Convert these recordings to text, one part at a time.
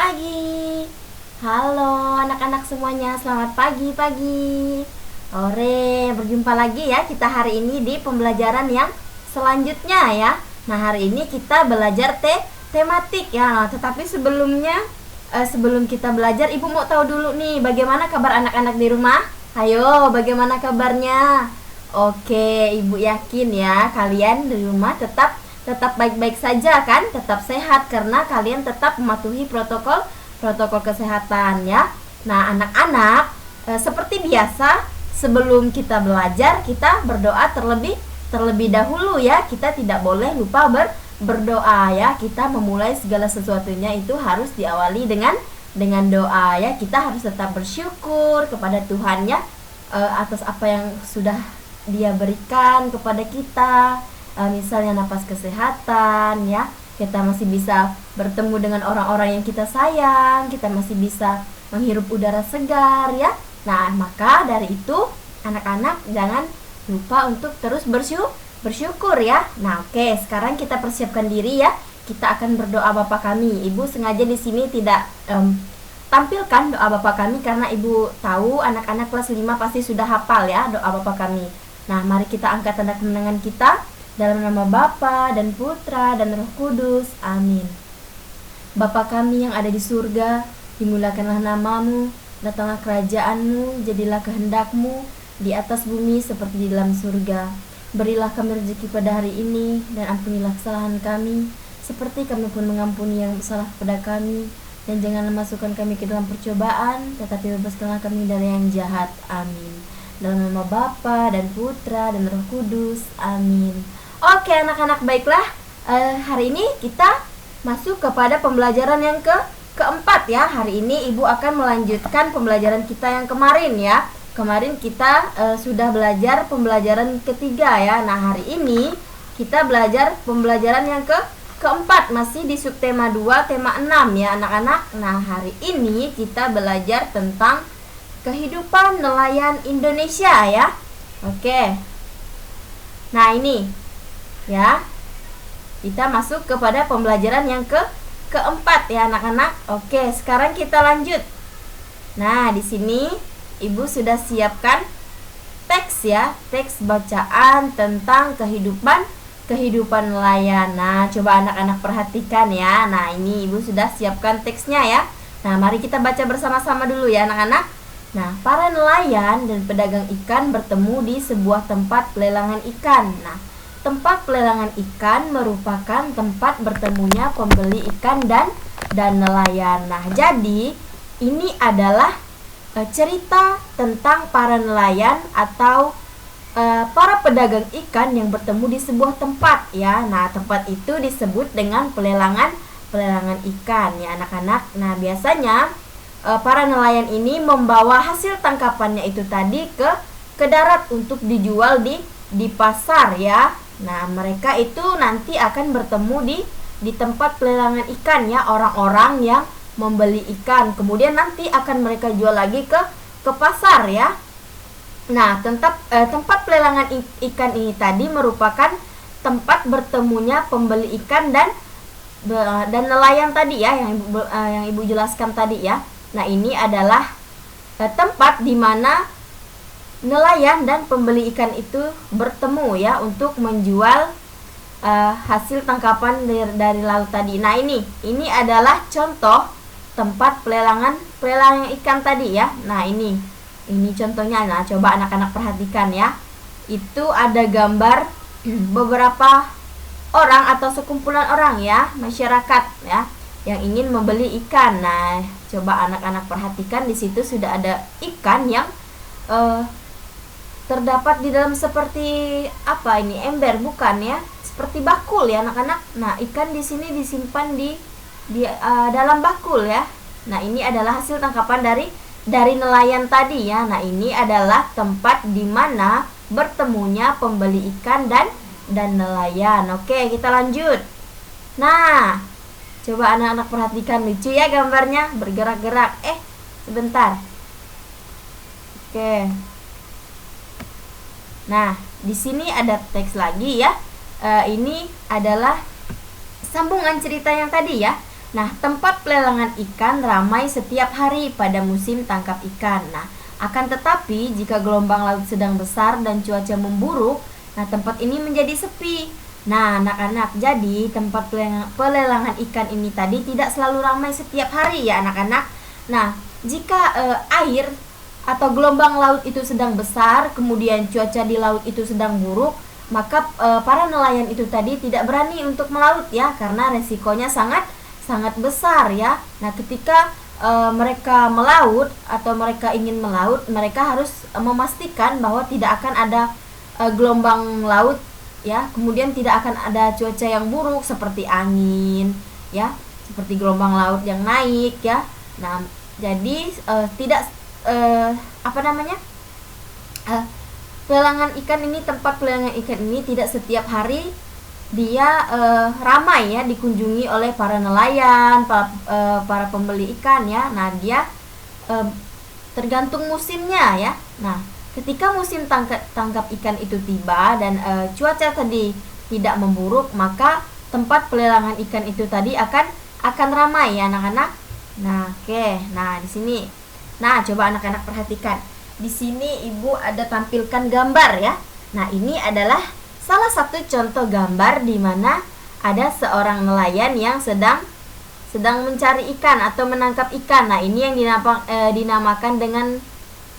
pagi. Halo anak-anak semuanya, selamat pagi. Ore, berjumpa lagi ya kita hari ini di pembelajaran yang selanjutnya ya. Nah, hari ini kita belajar tematik ya. Tetapi sebelum kita belajar, Ibu mau tahu dulu nih bagaimana kabar anak-anak di rumah? Ayo, bagaimana kabarnya? Oke, Ibu yakin ya kalian di rumah tetap baik-baik saja kan, tetap sehat karena kalian tetap mematuhi protokol kesehatan ya. Nah, anak-anak, seperti biasa sebelum kita belajar kita berdoa terlebih dahulu ya. Kita tidak boleh lupa berdoa ya. Kita memulai segala sesuatunya itu harus diawali dengan doa ya. Kita harus tetap bersyukur kepada Tuhan ya, atas apa yang sudah Dia berikan kepada kita. Misalnya napas kesehatan ya, kita masih bisa bertemu dengan orang-orang yang kita sayang, kita masih bisa menghirup udara segar ya. Nah, maka dari itu anak-anak jangan lupa untuk terus bersyukur ya. Nah, oke, sekarang kita persiapkan diri ya. Kita akan berdoa Bapa kami. Ibu sengaja di sini tidak tampilkan doa Bapa kami karena Ibu tahu anak-anak kelas 5 pasti sudah hafal ya doa Bapa kami. Nah, mari kita angkat tanda kemenangan kita. Dalam nama Bapa dan Putra dan Roh Kudus. Amin. Bapa kami yang ada di surga, dimuliakanlah namamu, datanglah kerajaanmu, jadilah kehendakmu di atas bumi seperti di dalam surga. Berilah kami rezeki pada hari ini, dan ampunilah kesalahan kami, seperti kami pun mengampuni yang bersalah kepada kami. Dan janganlah masukkan kami ke dalam percobaan, tetapi bebaskanlah kami dari yang jahat. Amin. Dalam nama Bapa dan Putra dan Roh Kudus. Amin. Oke anak-anak, baiklah, hari ini kita masuk kepada pembelajaran yang keempat ya. Hari ini Ibu akan melanjutkan pembelajaran kita yang kemarin ya. Kemarin kita sudah belajar pembelajaran ketiga ya. Nah, hari ini kita belajar pembelajaran yang keempat, masih di subtema 2 tema 6 ya anak-anak. Nah, hari ini kita belajar tentang kehidupan nelayan Indonesia ya. Oke. Nah, ini ya, kita masuk kepada pembelajaran yang keempat ya anak-anak. Oke, sekarang kita lanjut. Nah, di sini Ibu sudah siapkan teks ya, teks bacaan tentang kehidupan nelayan. Nah, coba anak-anak perhatikan ya. Nah, ini Ibu sudah siapkan teksnya ya. Nah, mari kita baca bersama-sama dulu ya anak-anak. Nah, para nelayan dan pedagang ikan bertemu di sebuah tempat pelelangan ikan. Nah, tempat pelelangan ikan merupakan tempat bertemunya pembeli ikan dan nelayan. Nah, jadi ini adalah cerita tentang para nelayan atau para pedagang ikan yang bertemu di sebuah tempat ya. Nah, tempat itu disebut dengan pelelangan ikan ya anak-anak. Nah, biasanya para nelayan ini membawa hasil tangkapannya itu tadi ke darat untuk dijual di pasar ya. Nah, mereka itu nanti akan bertemu di tempat pelelangan ikan ya, orang-orang yang membeli ikan. Kemudian nanti akan mereka jual lagi ke pasar ya. Nah, tempat pelelangan ikan ini tadi merupakan tempat bertemunya pembeli ikan dan nelayan tadi ya, yang Ibu jelaskan tadi ya. Nah, ini adalah tempat di mana nelayan dan pembeli ikan itu bertemu ya untuk menjual hasil tangkapan dari laut tadi. Nah, ini adalah contoh tempat pelelangan ikan tadi ya. Nah, ini contohnya. Nah, coba anak-anak perhatikan ya. Itu ada gambar beberapa orang atau sekumpulan orang ya, masyarakat ya, yang ingin membeli ikan. Nah, coba anak-anak perhatikan, di situ sudah ada ikan yang terdapat di dalam seperti apa ini, ember bukan ya, seperti bakul ya anak-anak. Nah, ikan di sini disimpan di dalam bakul ya. Nah, ini adalah hasil tangkapan dari nelayan tadi ya. Nah, ini adalah tempat di mana bertemunya pembeli ikan dan nelayan. Oke, kita lanjut. Nah, coba anak-anak perhatikan, lucu ya gambarnya, bergerak-gerak. Sebentar. Oke. Nah, di sini ada teks lagi ya. Ini adalah sambungan cerita yang tadi ya. Nah, tempat pelelangan ikan ramai setiap hari pada musim tangkap ikan. Nah, akan tetapi jika gelombang laut sedang besar dan cuaca memburuk, nah tempat ini menjadi sepi. Nah, anak-anak, jadi tempat pelelangan ikan ini tadi tidak selalu ramai setiap hari ya anak-anak. Nah, jika air atau gelombang laut itu sedang besar, kemudian cuaca di laut itu sedang buruk, maka para nelayan itu tadi tidak berani untuk melaut ya, karena resikonya sangat besar ya. Nah, ketika mereka melaut atau mereka ingin melaut, mereka harus memastikan bahwa tidak akan ada gelombang laut ya, kemudian tidak akan ada cuaca yang buruk seperti angin ya, seperti gelombang laut yang naik ya. Nah, jadi tidak pelelangan ikan ini, tempat pelelangan ikan ini tidak setiap hari dia ramai ya dikunjungi oleh para nelayan, para pembeli ikan ya. Nah, dia tergantung musimnya ya. Nah, ketika musim tangkap ikan itu tiba dan cuaca tadi tidak memburuk, maka tempat pelelangan ikan itu tadi akan ramai ya anak-anak. Nah, oke. Nah, di sini. Nah, coba anak-anak perhatikan. Di sini Ibu ada tampilkan gambar ya. Nah, ini adalah salah satu contoh gambar di mana ada seorang nelayan yang sedang mencari ikan atau menangkap ikan. Nah, ini yang dinamakan dengan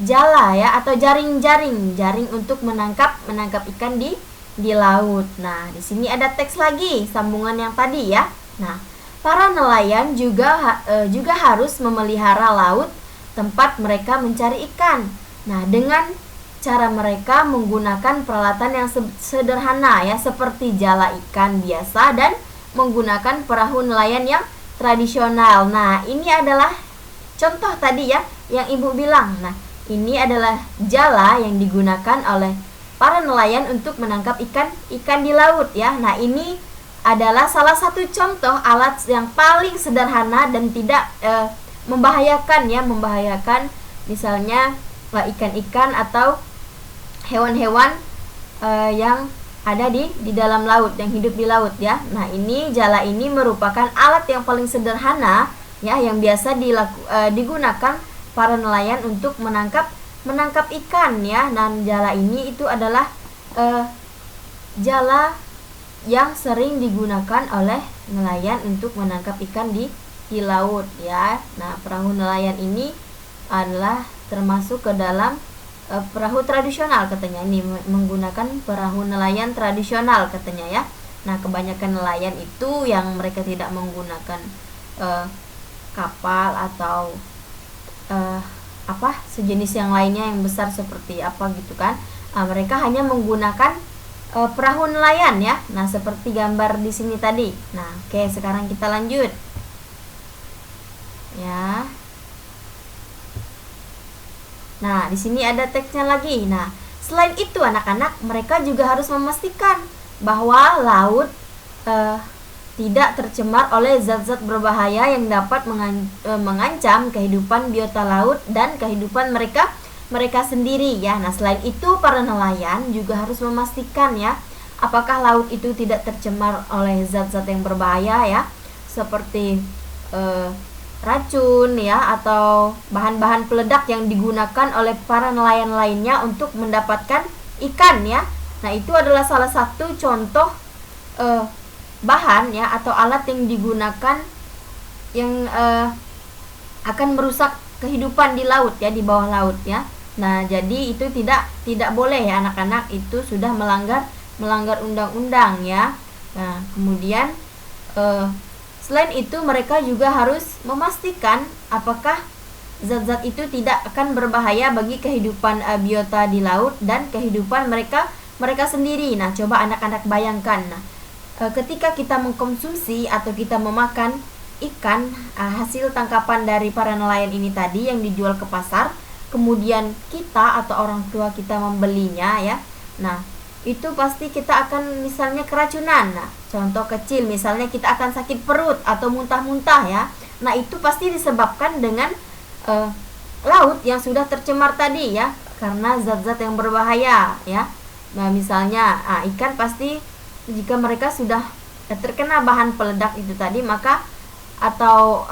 jala ya, atau jaring untuk menangkap ikan di laut. Nah, di sini ada teks lagi sambungan yang tadi ya. Nah, para nelayan juga harus memelihara laut tempat mereka mencari ikan. Nah, dengan cara mereka menggunakan peralatan yang sederhana ya, seperti jala ikan biasa dan menggunakan perahu nelayan yang tradisional. Nah, ini adalah contoh tadi ya yang Ibu bilang. Nah, ini adalah jala yang digunakan oleh para nelayan untuk menangkap ikan di laut ya. Nah, ini adalah salah satu contoh alat yang paling sederhana dan tidak membahayakan misalnya ikan-ikan atau hewan-hewan yang ada di dalam laut, yang hidup di laut ya. Nah, ini jala ini merupakan alat yang paling sederhana ya, yang biasa digunakan para nelayan untuk menangkap ikan ya. Dan jala ini itu adalah jala yang sering digunakan oleh nelayan untuk menangkap ikan di laut ya. Nah, perahu nelayan ini adalah termasuk ke dalam perahu tradisional katanya. Ini menggunakan perahu nelayan tradisional katanya ya. Nah, kebanyakan nelayan itu yang mereka tidak menggunakan kapal atau sejenis yang lainnya yang besar seperti apa gitu kan. Nah, mereka hanya menggunakan perahu nelayan ya. Nah, seperti gambar di sini tadi. Nah, oke, sekarang kita lanjut ya. Nah, di sini ada teksnya lagi. Nah, selain itu anak-anak, mereka juga harus memastikan bahwa laut tidak tercemar oleh zat-zat berbahaya yang dapat mengancam kehidupan biota laut dan kehidupan mereka sendiri ya. Nah, selain itu para nelayan juga harus memastikan ya, apakah laut itu tidak tercemar oleh zat-zat yang berbahaya ya, seperti racun ya, atau bahan-bahan peledak yang digunakan oleh para nelayan lainnya untuk mendapatkan ikan ya. Nah, itu adalah salah satu contoh bahan ya atau alat yang digunakan yang akan merusak kehidupan di laut ya, di bawah laut ya. Nah, jadi itu tidak boleh ya anak-anak, itu sudah melanggar undang-undang ya. Nah, kemudian selain itu mereka juga harus memastikan apakah zat-zat itu tidak akan berbahaya bagi kehidupan biota di laut dan kehidupan mereka sendiri. Nah, coba anak-anak bayangkan. Nah, ketika kita mengkonsumsi atau kita memakan ikan hasil tangkapan dari para nelayan ini tadi yang dijual ke pasar, kemudian kita atau orang tua kita membelinya ya. Nah, itu pasti kita akan misalnya keracunan. Nah, contoh kecil misalnya kita akan sakit perut atau muntah-muntah ya. Nah, itu pasti disebabkan dengan laut yang sudah tercemar tadi ya, karena zat-zat yang berbahaya ya. Nah, misalnya ikan pasti jika mereka sudah terkena bahan peledak itu tadi, maka atau